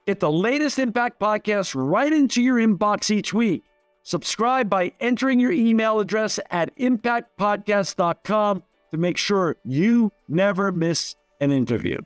Get the latest Impact podcast right into your inbox each week. Subscribe by entering your email address at impactpodcast.com to make sure you never miss an interview.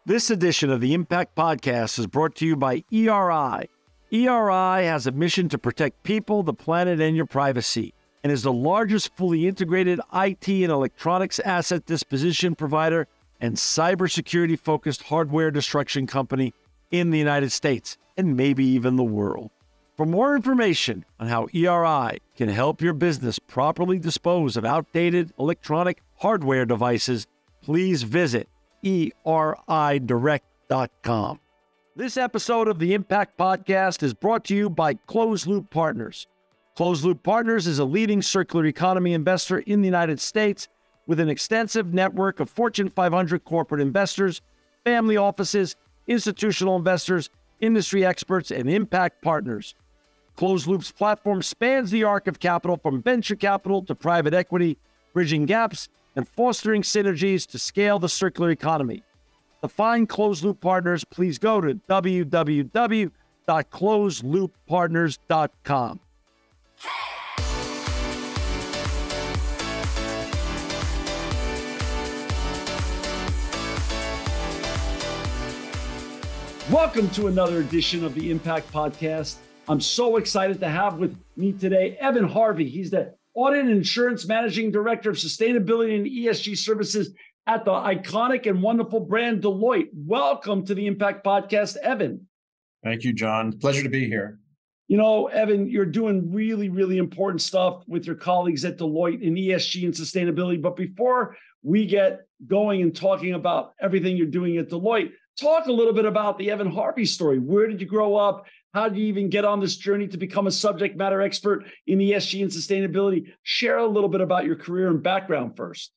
This edition of the Impact Podcast is brought to you by ERI. ERI has a mission to protect people, the planet, and your privacy, and is the largest fully integrated IT and electronics asset disposition provider and cybersecurity-focused hardware destruction company in the United States, and maybe even the world. For more information on how ERI can help your business properly dispose of outdated electronic hardware devices, please visit eridirect.com. This episode of the Impact Podcast is brought to you by Closed Loop Partners. Closed Loop Partners is a leading circular economy investor in the United States with an extensive network of Fortune 500 corporate investors, family offices, institutional investors, industry experts, and impact partners. Closed Loop's platform spans the arc of capital from venture capital to private equity, bridging gaps and fostering synergies to scale the circular economy. To find Closed Loop Partners, please go to www.closedlooppartners.com. Welcome to another edition of the Impact Podcast. I'm so excited to have with me today Evan Harvey. He's the Audit and Insurance Managing Director of Sustainability and ESG Services at the iconic and wonderful brand Deloitte. Welcome to the Impact Podcast, Evan. Thank you, John. Pleasure to be here. You know, Evan, you're doing really, really important stuff with your colleagues at Deloitte in ESG and sustainability. But before we get going and talking about everything you're doing at Deloitte, talk a little bit about the Evan Harvey story. Where did you grow up? How did you even get on this journey to become a subject matter expert in ESG and sustainability? Share a little bit about your career and background first.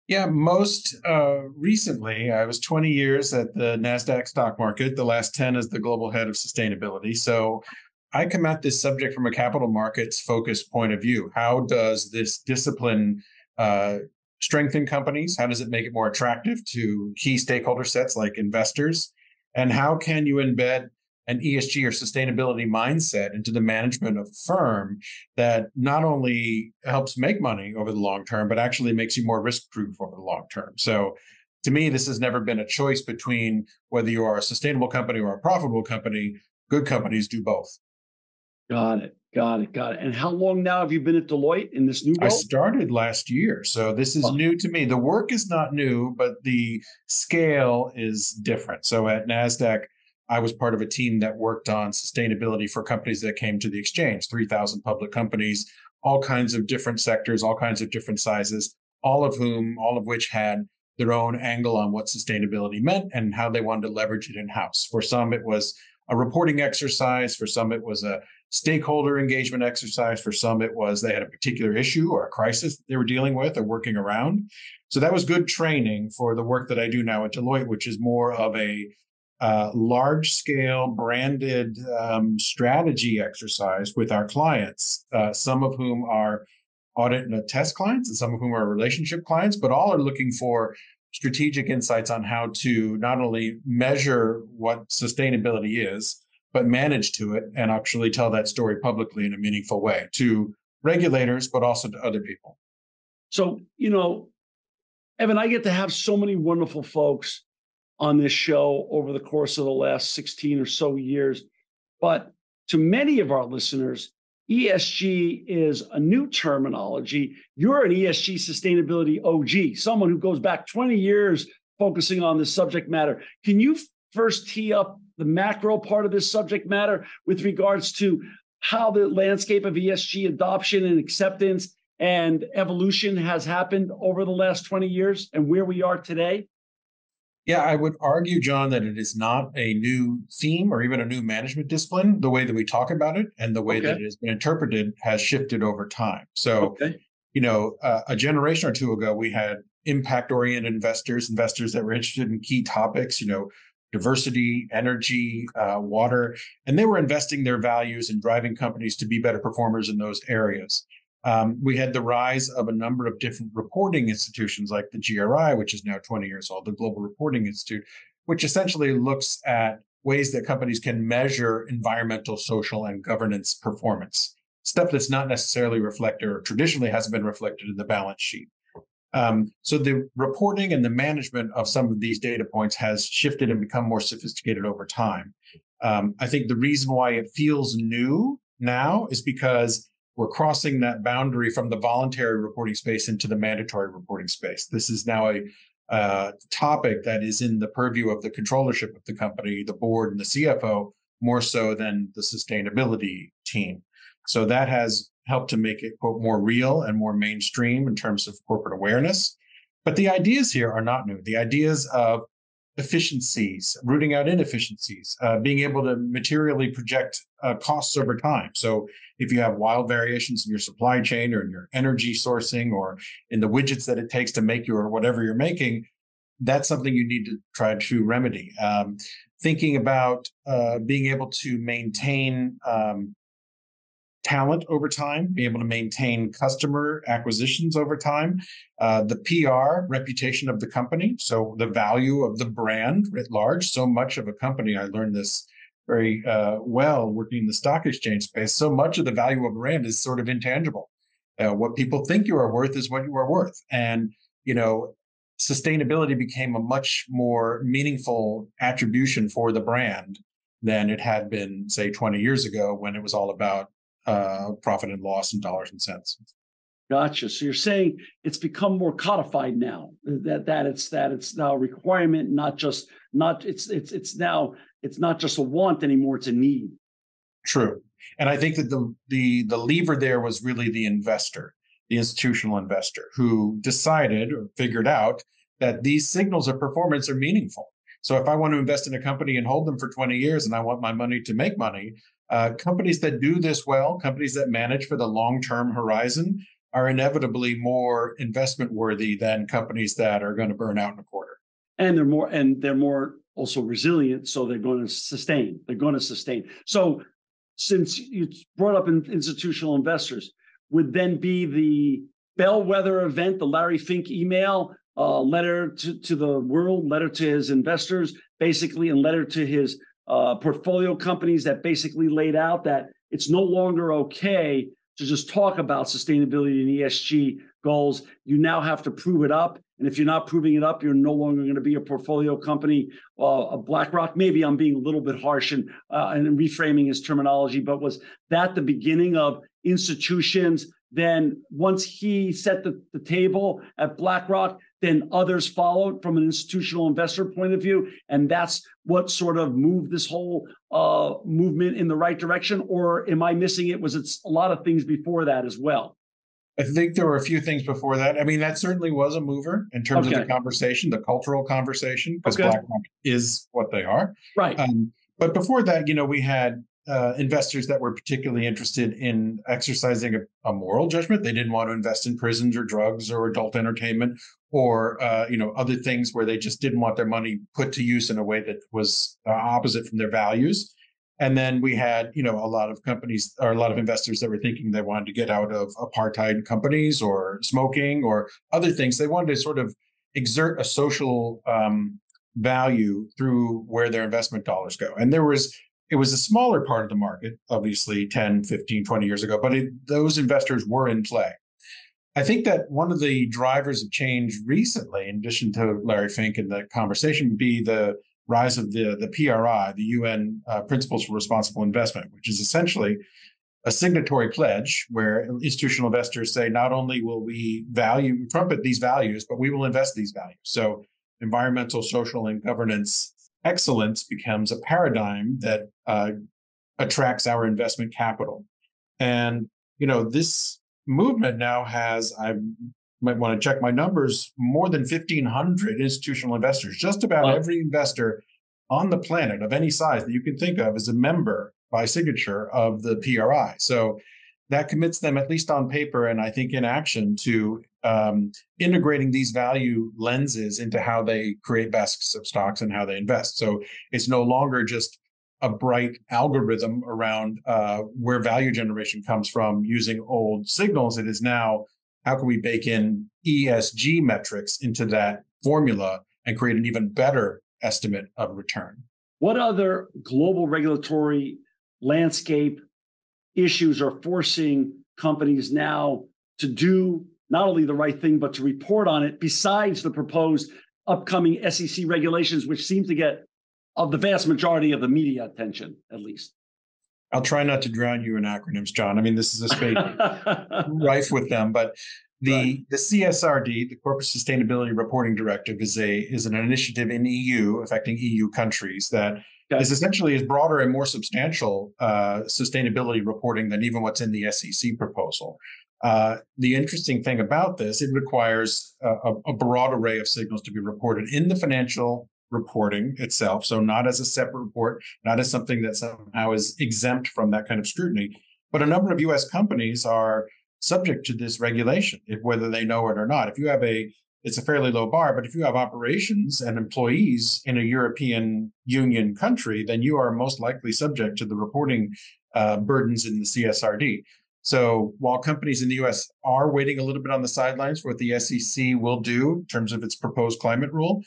Yeah, most recently, I was 20 years at the NASDAQ stock market, the last 10 as the global head of sustainability. So I come at this subject from a capital markets focused point of view. How does this discipline strengthen companies? How does it make it more attractive to key stakeholder sets like investors? And how can you embed an ESG or sustainability mindset into the management of a firm that not only helps make money over the long term, but actually makes you more risk-proof over the long term? So to me, this has never been a choice between whether you are a sustainable company or a profitable company. Good companies do both. Got it. And how long now have you been at Deloitte in this new role? I started last year, so this is new to me. The work is not new, but the scale is different. So at NASDAQ, I was part of a team that worked on sustainability for companies that came to the exchange, 3,000 public companies, all kinds of different sectors, all kinds of different sizes, all of which had their own angle on what sustainability meant and how they wanted to leverage it in-house. For some, it was a reporting exercise. For some, it was a stakeholder engagement exercise. For some, it was they had a particular issue or a crisis that they were dealing with or working around. So that was good training for the work that I do now at Deloitte, which is more of a large-scale branded strategy exercise with our clients, some of whom are audit and test clients and some of whom are relationship clients, but all are looking for strategic insights on how to not only measure what sustainability is, but manage to it and actually tell that story publicly in a meaningful way to regulators, but also to other people. So, Evan, I get to have so many wonderful folks on this show over the course of the last 16 or so years. But to many of our listeners, ESG is a new terminology. You're an ESG sustainability OG, someone who goes back 20 years focusing on this subject matter. Can you first tee up the macro part of this subject matter with regards to how the landscape of ESG adoption and acceptance and evolution has happened over the last 20 years and where we are today? Yeah, I would argue, John, that it is not a new theme or even a new management discipline. The way that we talk about it and the way that it has been interpreted has shifted over time. So, a generation or two ago, we had impact-oriented investors that were interested in key topics, diversity, energy, water, and they were investing their values and driving companies to be better performers in those areas. We had the rise of a number of different reporting institutions like the GRI, which is now 20 years old, the Global Reporting Institute, which essentially looks at ways that companies can measure environmental, social, and governance performance. Stuff that's not necessarily reflected or traditionally hasn't been reflected in the balance sheet. So the reporting and the management of some of these data points has shifted and become more sophisticated over time. I think the reason why it feels new now is because we're crossing that boundary from the voluntary reporting space into the mandatory reporting space. This is now a topic that is in the purview of the controllership of the company, the board, and the CFO, more so than the sustainability team. So that has helped to make it, quote, more real and more mainstream in terms of corporate awareness. But the ideas here are not new. The ideas of efficiencies, rooting out inefficiencies, being able to materially project costs over time. So if you have wild variations in your supply chain or in your energy sourcing or in the widgets that it takes to make your whatever you're making, that's something you need to try to remedy. Thinking about being able to maintain talent over time, be able to maintain customer acquisitions over time, the PR reputation of the company, so the value of the brand writ large. So much of a company, I learned this very well working in the stock exchange space, so much of the value of a brand is sort of intangible. What people think you are worth is what you are worth. And, sustainability became a much more meaningful attribution for the brand than it had been, say, 20 years ago when it was all about profit and loss in dollars and cents. Gotcha. So you're saying it's become more codified now. That it's now a requirement, it's not just a want anymore. It's a need. True, and I think that the lever there was really the investor, the institutional investor, who decided or figured out that these signals of performance are meaningful. So if I want to invest in a company and hold them for 20 years, and I want my money to make money. Companies that do this well, companies that manage for the long-term horizon, are inevitably more investment worthy than companies that are going to burn out in a quarter. And they're more also resilient, so they're going to sustain. So, since you brought up institutional investors, would then be the bellwether event, the Larry Fink email, letter to the world, letter to his investors, basically, and letter to his portfolio companies that basically laid out that it's no longer okay to just talk about sustainability and ESG goals. You now have to prove it up. And if you're not proving it up, you're no longer going to be a portfolio company, a BlackRock. Maybe I'm being a little bit harsh and reframing his terminology, but was that the beginning of institutions? Then once he set the table at BlackRock, then others followed from an institutional investor point of view. And that's what sort of moved this whole movement in the right direction. Or am I missing it? Was it a lot of things before that as well? I think there were a few things before that. I mean, that certainly was a mover in terms of the conversation, the cultural conversation, because BlackRock is what they are. Right. But before that, we had investors that were particularly interested in exercising a moral judgment. They didn't want to invest in prisons or drugs or adult entertainment or other things where they just didn't want their money put to use in a way that was opposite from their values. And then we had a lot of companies or a lot of investors that were thinking they wanted to get out of apartheid companies or smoking or other things. They wanted to sort of exert a social value through where their investment dollars go. And it was a smaller part of the market, obviously 10, 15, 20 years ago, but those investors were in play. I think that one of the drivers of change recently, in addition to Larry Fink and the conversation, would be the rise of the PRI, the UN Principles for Responsible Investment, which is essentially a signatory pledge where institutional investors say, not only will we trumpet these values, but we will invest these values. So environmental, social, and governance excellence becomes a paradigm that attracts our investment capital. And, this movement now has, I might want to check my numbers, more than 1,500 institutional investors. Just about every investor on the planet of any size that you can think of is a member by signature of the PRI. So that commits them, at least on paper, and I think in action, to integrating these value lenses into how they create baskets of stocks and how they invest. So it's no longer just a bright algorithm around where value generation comes from using old signals. It is now, how can we bake in ESG metrics into that formula and create an even better estimate of return? What other global regulatory landscape issues are forcing companies now to do not only the right thing, but to report on it, besides the proposed upcoming SEC regulations, which seem to get the vast majority of the media attention, at least? I'll try not to drown you in acronyms, John. I mean, this is a space rife with them, but the CSRD, the Corporate Sustainability Reporting Directive, is an initiative in EU affecting EU countries that is essentially broader and more substantial sustainability reporting than even what's in the SEC proposal. The interesting thing about this, it requires a broad array of signals to be reported in the financial reporting itself. So not as a separate report, not as something that somehow is exempt from that kind of scrutiny. But a number of US companies are subject to this regulation, whether they know it or not. If you have it's a fairly low bar, but if you have operations and employees in a European Union country, then you are most likely subject to the reporting burdens in the CSRD. So while companies in the US are waiting a little bit on the sidelines for what the SEC will do in terms of its proposed climate rule,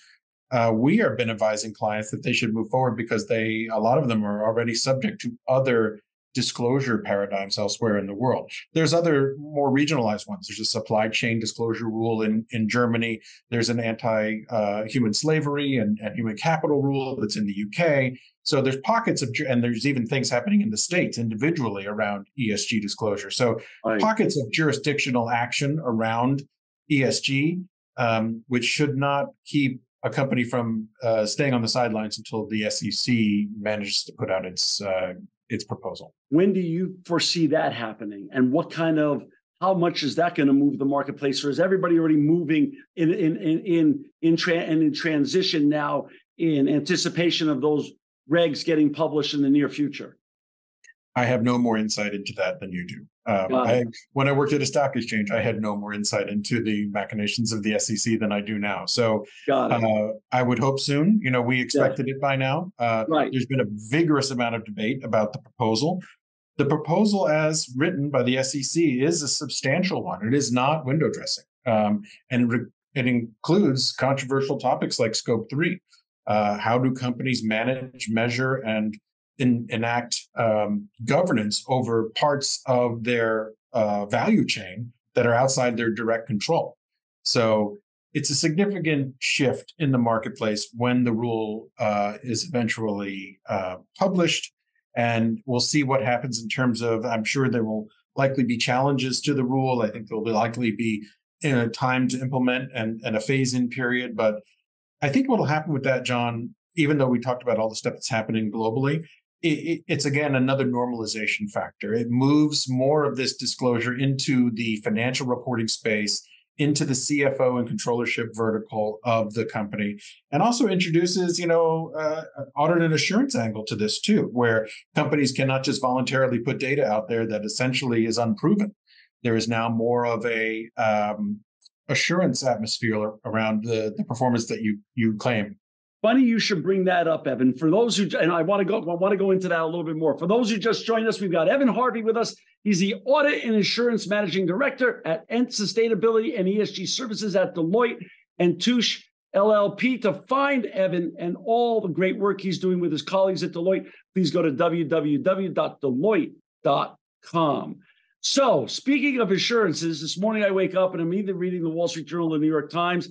we have been advising clients that they should move forward because a lot of them are already subject to other disclosure paradigms elsewhere in the world. There's other more regionalized ones. There's a supply chain disclosure rule in Germany. There's an anti-human slavery and human capital rule that's in the UK. So there's pockets of, and there's even things happening in the States individually around ESG disclosure. So pockets of jurisdictional action around ESG, which should not keep a company from staying on the sidelines until the SEC manages to put out its proposal. When do you foresee that happening? And how much is that going to move the marketplace? Or is everybody already moving in transition now in anticipation of those regs getting published in the near future? I have no more insight into that than you do. When I worked at a stock exchange, I had no more insight into the machinations of the SEC than I do now. So I would hope soon. We expected it by now. There's been a vigorous amount of debate about the proposal. The proposal as written by the SEC is a substantial one. It is not window dressing. And it includes controversial topics like Scope 3. How do companies manage, measure, and enact governance over parts of their value chain that are outside their direct control? So it's a significant shift in the marketplace when the rule is eventually published. And we'll see what happens in terms of, I'm sure there will likely be challenges to the rule. I think there will likely be time to implement and a phase-in period. But I think what will happen with that, John, even though we talked about all the stuff that's happening globally, it's again another normalization factor. It moves more of this disclosure into the financial reporting space, into the CFO and controllership vertical of the company, and also introduces, audit and assurance angle to this too, where companies cannot just voluntarily put data out there that essentially is unproven. There is now more of a assurance atmosphere around the performance that you claim. Funny you should bring that up, Evan. For those who, and I want to go into that a little bit more. For those who just joined us, we've got Evan Harvey with us. He's the Audit and Insurance Managing Director at Ent Sustainability and ESG Services at Deloitte and Touche LLP. To find Evan and all the great work he's doing with his colleagues at Deloitte, please go to www.deloitte.com. So, speaking of insurances, this morning I wake up and I'm either reading the Wall Street Journal or the New York Times.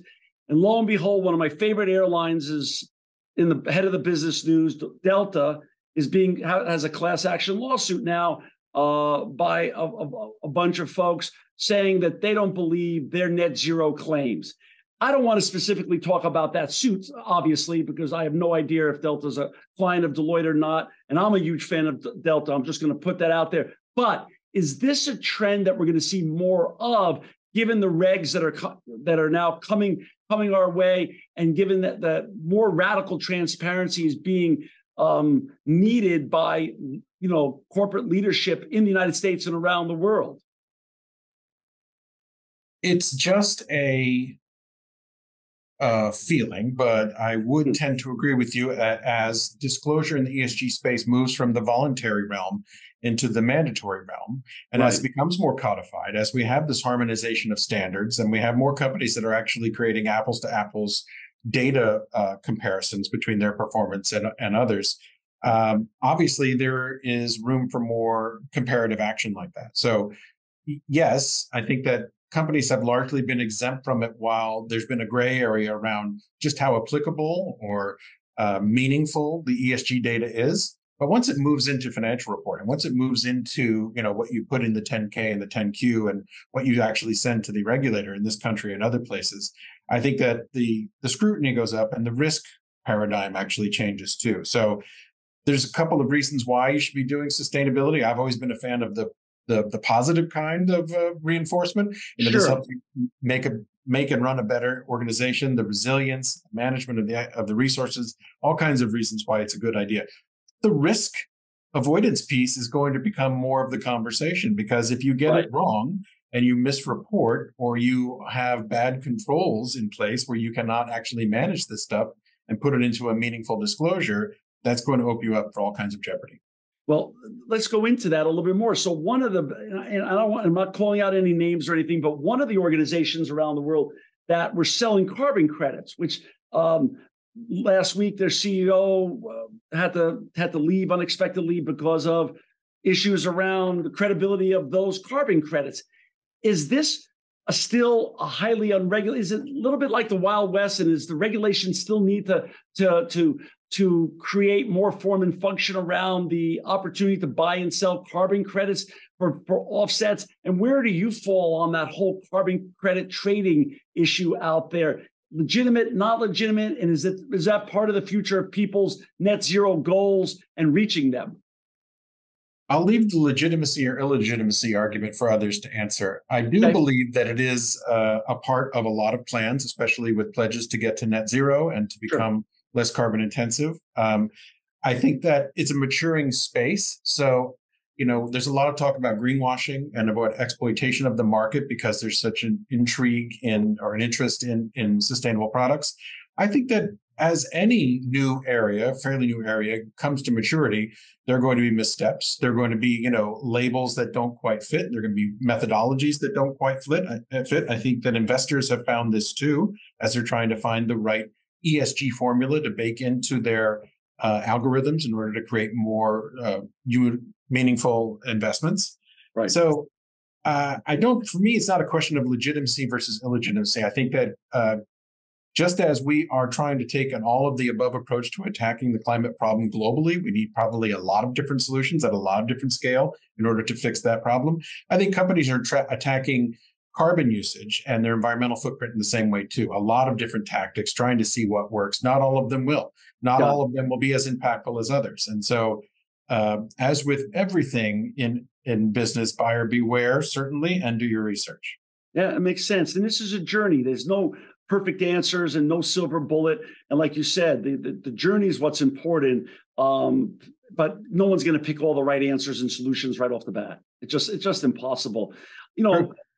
And lo and behold, one of my favorite airlines is in the head of the business news. Delta has a class action lawsuit now by a bunch of folks saying that they don't believe their net zero claims. I don't want to specifically talk about that suit, obviously, because I have no idea if Delta's a client of Deloitte or not. And I'm a huge fan of Delta. I'm just going to put that out there. But is this a trend that we're going to see more of, given the regs that are now coming our way, and given that more radical transparency is being needed by corporate leadership in the United States and around the world? It's just a feeling, but I would tend to agree with you as disclosure in the ESG space moves from the voluntary realm into the mandatory realm. And as it becomes more codified, as we have this harmonization of standards and we have more companies that are actually creating apples to apples data comparisons between their performance and others. Obviously, there is room for more comparative action like that. So, yes, I think that companies have largely been exempt from it, while there's been a gray area around just how applicable or meaningful the ESG data is. But once it moves into financial reporting, once it moves into what you put in the 10K and the 10Q and what you actually send to the regulator in this country and other places, I think that the scrutiny goes up and the risk paradigm actually changes too. So there's a couple of reasons why you should be doing sustainability. I've always been a fan of the positive kind of reinforcement. This helps you make and run a better organization, the resilience, management of the resources, all kinds of reasons why it's a good idea. The risk avoidance piece is going to become more of the conversation, because if you get it wrong and you misreport, or you have bad controls in place where you cannot actually manage this stuff and put it into a meaningful disclosure, that's going to open you up for all kinds of jeopardy. Well, let's go into that a little bit more. So one of the, and I'm not calling out any names or anything, but one of the organizations around the world that were selling carbon credits, which last week their CEO had to leave unexpectedly because of issues around the credibility of those carbon credits. Is this still a highly unregulated? Is it a little bit like the Wild West, and is the regulation still need to create more form and function around the opportunity to buy and sell carbon credits for offsets? And where do you fall on that whole carbon credit trading issue out there? Legitimate, not legitimate, and is that part of the future of people's net zero goals and reaching them? I'll leave the legitimacy or illegitimacy argument for others to answer. I do believe that it is a part of a lot of plans, especially with pledges to get to net zero and to become less carbon intensive. I think that it's a maturing space. So, there's a lot of talk about greenwashing and about exploitation of the market because there's such an intrigue or an interest in sustainable products. I think that as any fairly new area comes to maturity, there are going to be missteps. There are going to be, labels that don't quite fit. There are going to be methodologies that don't quite fit. I think that investors have found this too, as they're trying to find the right ESG formula to bake into their algorithms in order to create more meaningful investments. Right. So for me, it's not a question of legitimacy versus illegitimacy. I think that just as we are trying to take an all of the above approach to attacking the climate problem globally, we need probably a lot of different solutions at a lot of different scale in order to fix that problem. I think companies are attacking carbon usage and their environmental footprint in the same way too. A lot of different tactics trying to see what works. Not all of them will. Not all of them will be as impactful as others. And so as with everything in business, buyer beware, certainly, and do your research. Yeah, it makes sense. And this is a journey. There's no perfect answers and no silver bullet. And like you said, the journey is what's important. But no one's going to pick all the right answers and solutions right off the bat. It's just impossible.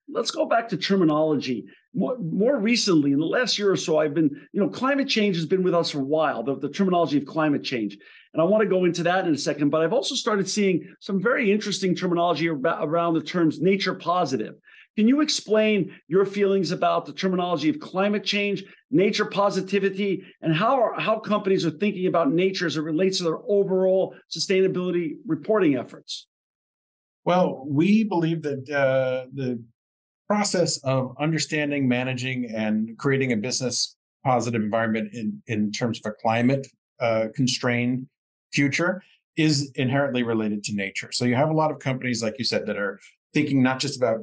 Let's go back to terminology. More recently, in the last year or so, I've been, climate change has been with us for a while, the terminology of climate change. And I want to go into that in a second, but I've also started seeing some very interesting terminology around the terms nature positive. Can you explain your feelings about the terminology of climate change, nature positivity, and how companies are thinking about nature as it relates to their overall sustainability reporting efforts? Well, we believe that the process of understanding, managing, and creating a business positive environment in terms of a climate constrained future is inherently related to nature. So you have a lot of companies, like you said, that are thinking not just about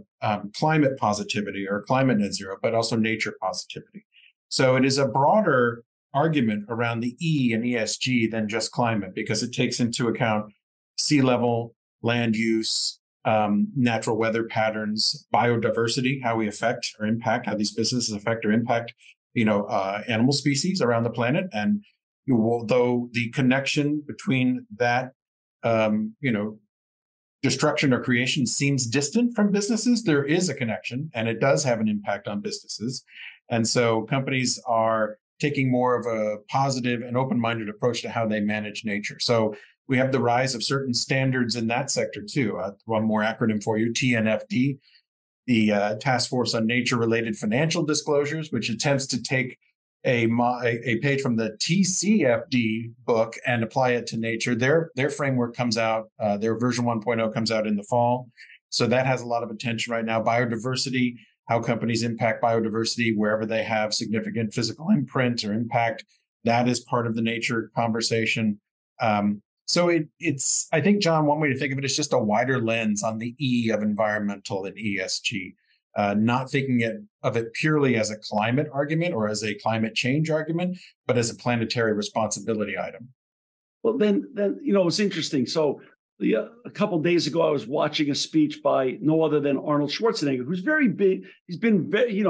climate positivity or climate net zero, but also nature positivity. So it is a broader argument around the E and ESG than just climate, because it takes into account sea level, land use, natural weather patterns, biodiversity, how we affect or impact, how these businesses affect or impact, animal species around the planet. And though the connection between that, destruction or creation seems distant from businesses, there is a connection, and it does have an impact on businesses. And so companies are taking more of a positive and open-minded approach to how they manage nature. So we have the rise of certain standards in that sector too. One more acronym for you, TNFD, the Task Force on Nature-Related Financial Disclosures, which attempts to take a page from the TCFD book and apply it to nature. Their framework comes out, their version 1.0 comes out in the fall. So that has a lot of attention right now. Biodiversity, how companies impact biodiversity wherever they have significant physical imprint or impact. That is part of the nature conversation. So it's, I think, John, one way to think of it is just a wider lens on the E of environmental and ESG. Not thinking of it purely as a climate argument or as a climate change argument, but as a planetary responsibility item. Well, then it's interesting. So a couple of days ago, I was watching a speech by no other than Arnold Schwarzenegger, who's very big. He's been very,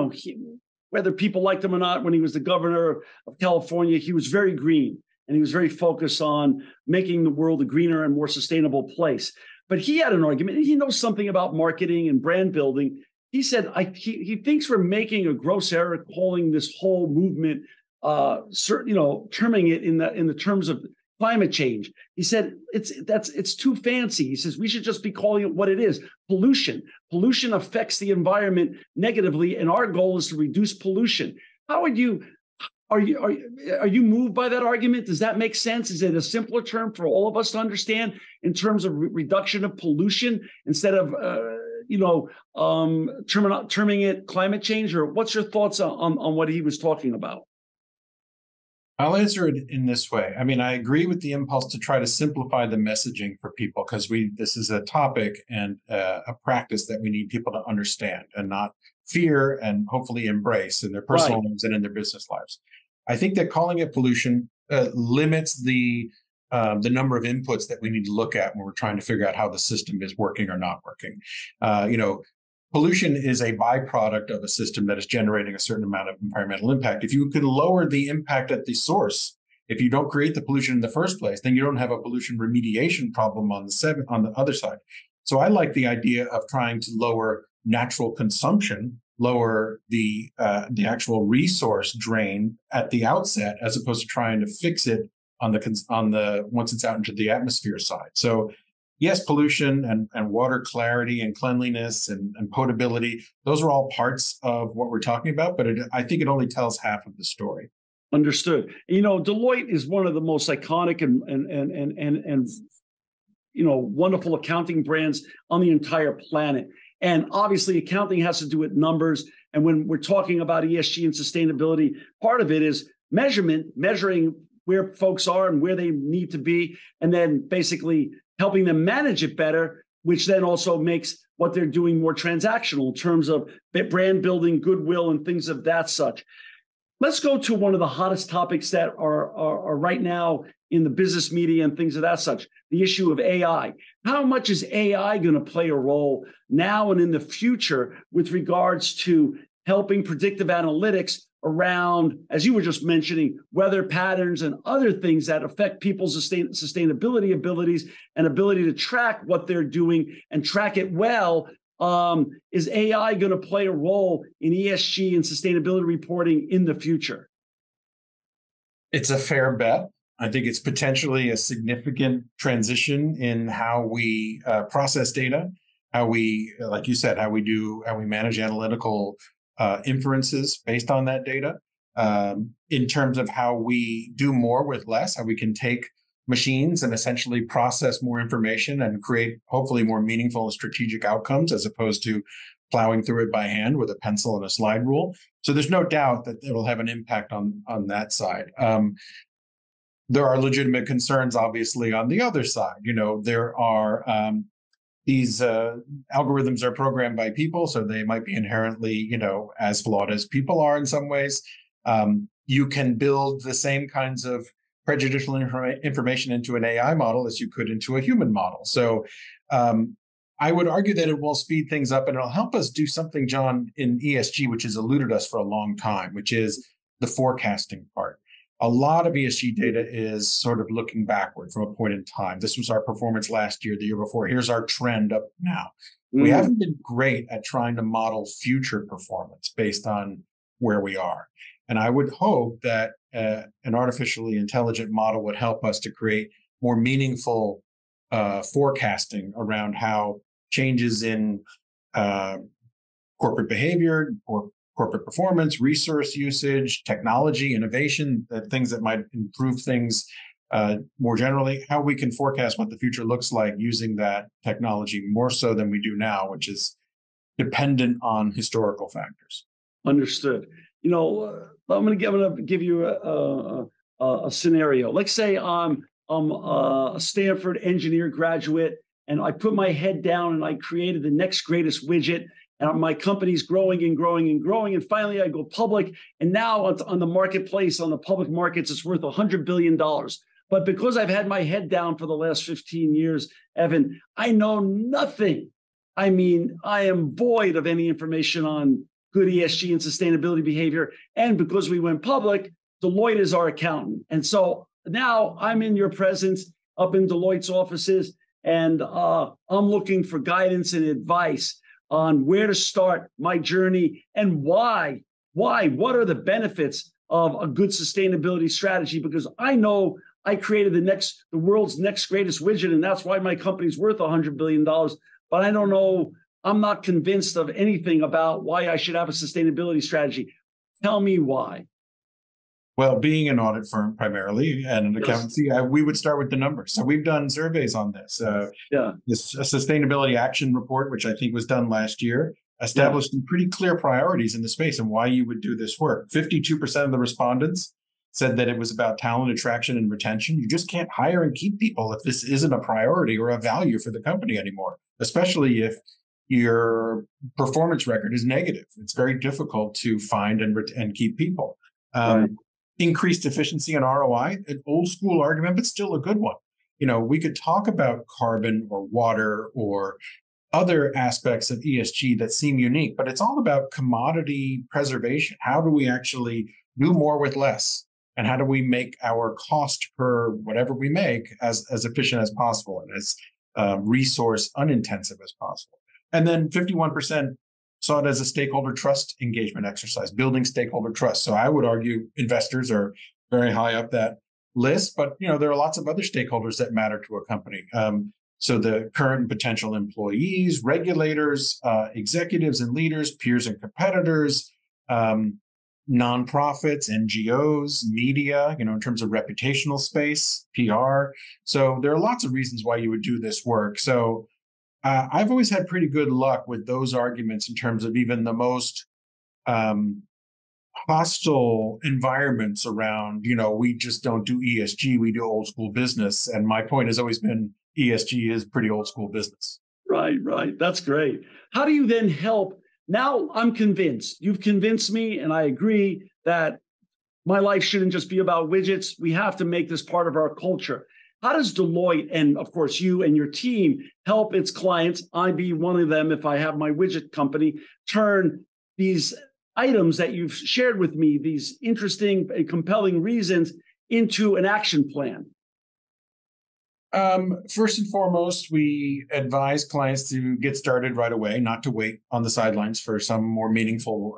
whether people liked him or not, when he was the governor of California, he was very green and he was very focused on making the world a greener and more sustainable place. But he had an argument, and he knows something about marketing and brand building. He said he thinks we're making a gross error calling this whole movement, terming it in the terms of climate change. He said it's too fancy. He says we should just be calling it what it is: pollution. Pollution affects the environment negatively, and our goal is to reduce pollution. Are you moved by that argument? Does that make sense? Is it a simpler term for all of us to understand in terms of reduction of pollution instead of terming it climate change? Or what's your thoughts on what he was talking about? I'll answer it in this way. I mean, I agree with the impulse to try to simplify the messaging for people, because this is a topic and a practice that we need people to understand and not fear, and hopefully embrace in their personal lives and in their business lives. I think that calling it pollution limits the number of inputs that we need to look at when we're trying to figure out how the system is working or not working. Pollution is a byproduct of a system that is generating a certain amount of environmental impact. If you can lower the impact at the source, if you don't create the pollution in the first place, then you don't have a pollution remediation problem on the other side. So I like the idea of trying to lower natural consumption, lower the actual resource drain at the outset, as opposed to trying to fix it on the once it's out into the atmosphere side. So yes, pollution and water clarity and cleanliness and potability, those are all parts of what we're talking about, but I think it only tells half of the story. Understood. Deloitte is one of the most iconic and wonderful accounting brands on the entire planet. And obviously, accounting has to do with numbers. And when we're talking about ESG and sustainability, part of it is measuring where folks are and where they need to be, and then basically helping them manage it better, which then also makes what they're doing more transactional in terms of brand building, goodwill, and things of that such. Let's go to one of the hottest topics that are right now in the business media and things of that such, the issue of AI. How much is AI going to play a role now and in the future with regards to helping predictive analytics around, as you were just mentioning, weather patterns and other things that affect people's sustainability abilities and ability to track what they're doing and track it well? Is AI going to play a role in ESG and sustainability reporting in the future? It's a fair bet. I think it's potentially a significant transition in how we process data, how we, like you said, how we manage analytical inferences based on that data, in terms of how we do more with less, how we can take machines and essentially process more information and create hopefully more meaningful and strategic outcomes, as opposed to plowing through it by hand with a pencil and a slide rule. So there's no doubt that it will have an impact on that side. There are legitimate concerns, obviously, on the other side. There are these algorithms are programmed by people, so they might be inherently, as flawed as people are in some ways. You can build the same kinds of prejudicial information into an AI model as you could into a human model. So I would argue that it will speed things up, and it'll help us do something, John, in ESG, which has eluded us for a long time, which is the forecasting part. A lot of ESG data is sort of looking backward from a point in time. This was our performance last year, the year before. Here's our trend up now. We haven't been great at trying to model future performance based on where we are. And I would hope that an artificially intelligent model would help us to create more meaningful forecasting around how changes in corporate behavior or corporate performance, resource usage, technology, innovation, things that might improve things more generally, how we can forecast what the future looks like using that technology more so than we do now, which is dependent on historical factors. Understood. I'm going to give you a scenario. Let's say I'm a Stanford engineer graduate, and I put my head down and I created the next greatest widget. And my company's growing and growing and growing. And finally, I go public. And now on the marketplace, on the public markets, it's worth $100 billion. But because I've had my head down for the last 15 years, Evan, I know nothing. I mean, I am void of any information on good ESG and sustainability behavior. And because we went public, Deloitte is our accountant. And so now I'm in your presence up in Deloitte's offices, and I'm looking for guidance and advice on where to start my journey and why, what are the benefits of a good sustainability strategy? Because I know I created the world's next greatest widget, and that's why my company's worth $100 billion. But I don't know, I'm not convinced of anything about why I should have a sustainability strategy. Tell me why. Well, being an audit firm primarily and an accountancy, we would start with the numbers. So we've done surveys on this. This sustainability action report, which I think was done last year, established some pretty clear priorities in the space and why you would do this work. 52% of the respondents said that it was about talent attraction and retention. You just can't hire and keep people if this isn't a priority or a value for the company anymore, especially if your performance record is negative. It's very difficult to find and keep people. Right. Increased efficiency and ROI, an old school argument, but still a good one. We could talk about carbon or water or other aspects of ESG that seem unique, but it's all about commodity preservation. How do we actually do more with less? And how do we make our cost per whatever we make as efficient as possible and as resource unintensive as possible? And then 51% saw it as a stakeholder trust engagement exercise, building stakeholder trust. So I would argue investors are very high up that list, but there are lots of other stakeholders that matter to a company. So the current and potential employees, regulators, executives and leaders, peers and competitors, nonprofits, NGOs, media, in terms of reputational space, PR. So there are lots of reasons why you would do this work. So I've always had pretty good luck with those arguments in terms of even the most hostile environments around, we just don't do ESG, we do old school business. And my point has always been ESG is pretty old school business. Right. That's great. How do you then help? Now I'm convinced. You've convinced me, and I agree that my life shouldn't just be about widgets. We have to make this part of our culture. How does Deloitte, and of course you and your team, help its clients, I be one of them if I have my widget company, turn these items that you've shared with me, these interesting and compelling reasons, into an action plan? First and foremost, we advise clients to get started right away, not to wait on the sidelines for some more meaningful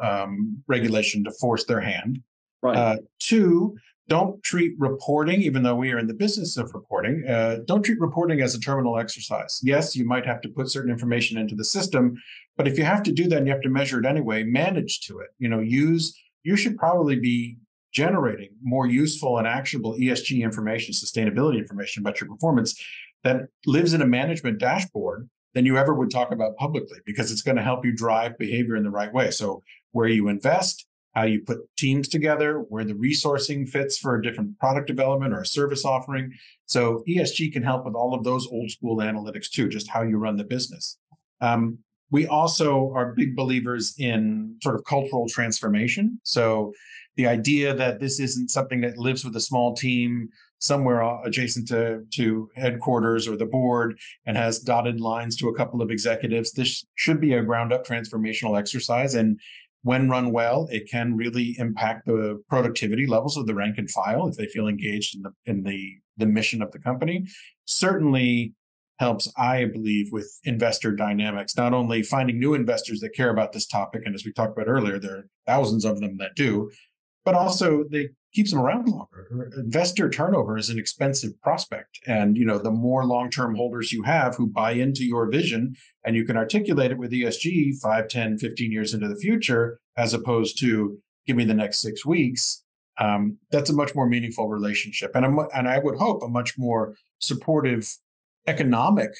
regulation to force their hand. Right. Two, don't treat reporting, even though we are in the business of reporting, don't treat reporting as a terminal exercise. Yes, you might have to put certain information into the system, but if you have to do that and you have to measure it anyway, manage to it. You should probably be generating more useful and actionable ESG information, sustainability information about your performance that lives in a management dashboard than you ever would talk about publicly, because it's going to help you drive behavior in the right way. So where you invest, how you put teams together, where the resourcing fits for a different product development or a service offering. So ESG can help with all of those old school analytics too, just how you run the business. We also are big believers in sort of cultural transformation. So the idea that this isn't something that lives with a small team somewhere adjacent to headquarters or the board and has dotted lines to a couple of executives. This should be a ground up transformational exercise. And when run well, it can really impact the productivity levels of the rank and file if they feel engaged in the mission of the company. Certainly helps, I believe, with investor dynamics, not only finding new investors that care about this topic, and as we talked about earlier, there are thousands of them that do, but also they keeps them around longer. Investor turnover is an expensive prospect. And, the more long-term holders you have who buy into your vision and you can articulate it with ESG 5, 10, 15 years into the future, as opposed to give me the next 6 weeks, that's a much more meaningful relationship. And I would hope a much more supportive economic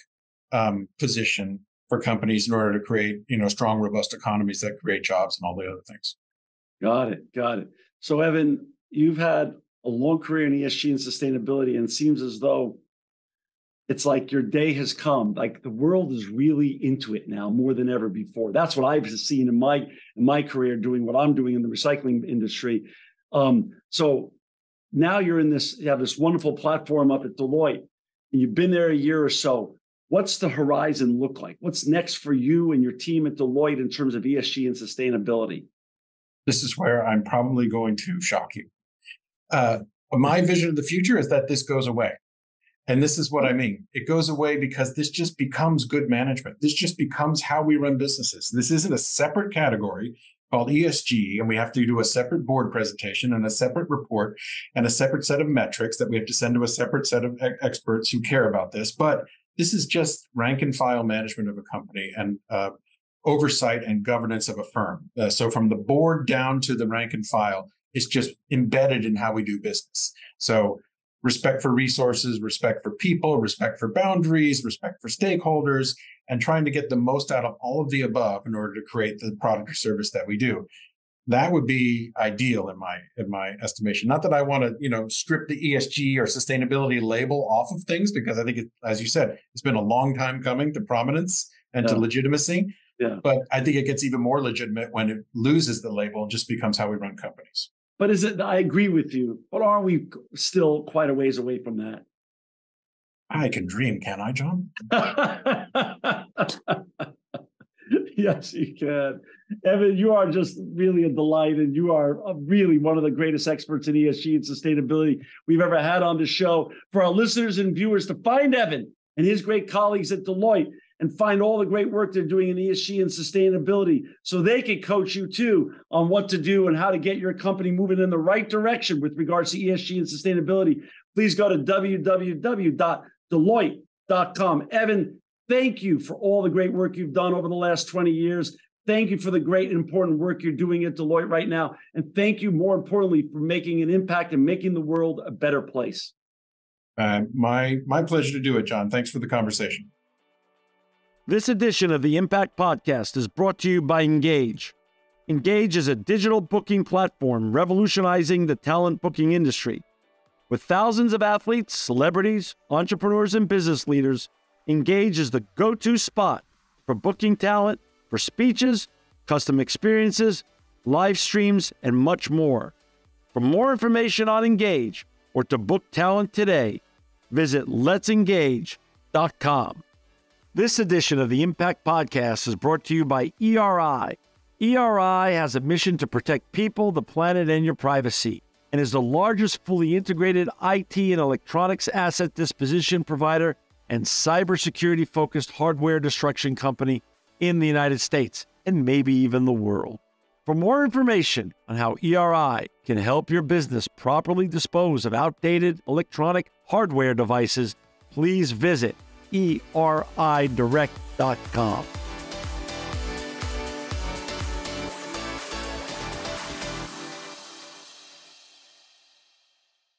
position for companies in order to create, strong, robust economies that create jobs and all the other things. Got it. So, Evan, you've had a long career in ESG and sustainability, and it seems as though it's like your day has come. Like the world is really into it now more than ever before. That's what I've seen in my career doing what I'm doing in the recycling industry. So now you have this wonderful platform up at Deloitte, and you've been there a year or so. What's the horizon look like? What's next for you and your team at Deloitte in terms of ESG and sustainability? This is where I'm probably going to shock you. My vision of the future is that this goes away. And this is what I mean. It goes away because this just becomes good management. This just becomes how we run businesses. This isn't a separate category called ESG, and we have to do a separate board presentation and a separate report and a separate set of metrics that we have to send to a separate set of experts who care about this. But this is just rank and file management of a company and oversight and governance of a firm. So from the board down to the rank and file, it's just embedded in how we do business. So respect for resources, respect for people, respect for boundaries, respect for stakeholders, and trying to get the most out of all of the above in order to create the product or service that we do. That would be ideal in my estimation. Not that I want to, strip the ESG or sustainability label off of things, because I think, as you said, it's been a long time coming to prominence and to legitimacy. Yeah. But I think it gets even more legitimate when it loses the label and just becomes how we run companies. But I agree with you, but are we still quite a ways away from that? I can dream, can I, John? Yes, you can. Evan, you are just really a delight, and you are really one of the greatest experts in ESG and sustainability we've ever had on the show. For our listeners and viewers to find Evan and his great colleagues at Deloitte and find all the great work they're doing in ESG and sustainability so they can coach you too on what to do and how to get your company moving in the right direction with regards to ESG and sustainability, please go to www.deloitte.com. Evan, thank you for all the great work you've done over the last 20 years. Thank you for the great and important work you're doing at Deloitte right now. And thank you, more importantly, for making an impact and making the world a better place. My pleasure to do it, John. Thanks for the conversation. This edition of the Impact Podcast is brought to you by Engage. Engage is a digital booking platform revolutionizing the talent booking industry. With thousands of athletes, celebrities, entrepreneurs, and business leaders, Engage is the go-to spot for booking talent, for speeches, custom experiences, live streams, and much more. For more information on Engage or to book talent today, visit letsengage.com. This edition of the Impact Podcast is brought to you by ERI. ERI has a mission to protect people, the planet, and your privacy, and is the largest fully integrated IT and electronics asset disposition provider and cybersecurity-focused hardware destruction company in the United States, and maybe even the world. For more information on how ERI can help your business properly dispose of outdated electronic hardware devices, please visit eridirect.com.